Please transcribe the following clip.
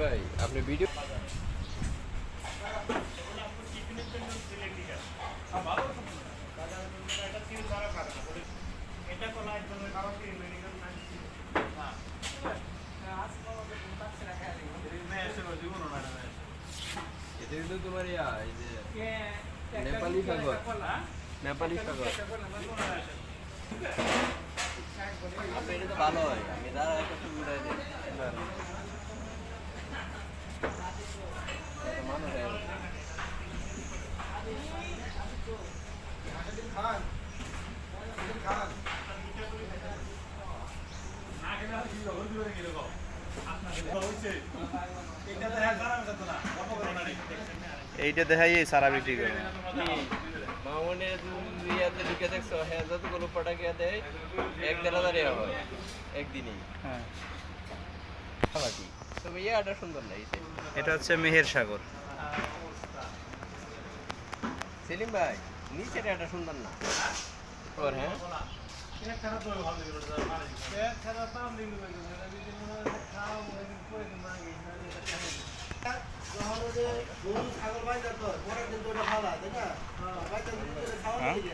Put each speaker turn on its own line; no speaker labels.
ভাই আপনি ভিডিও এটা কিন্তু তোমার এই যে নেপালি সাগর নেপালি সাগর এটা তো ভালো হয় আমি তার একটা সুবিধা দিই মানুষ
এইটা দেখাই সারা বিক্রি করে
মামুনের ইয়াতে ঢুকে দেখছো হ্যাঁ যতগুলো পটাকিয়া দেয় 1,500 হয় একদিনেই
হ্যাঁ
তবে ইয়াটা সুন্দর লাগছে
এটা হচ্ছে মেহের সাগর
সেলিম ভাই নিচের এটা সুন্দর না ওর হ্যাঁ
ছাগল ভাই পরের দিন তো ভালো তাই না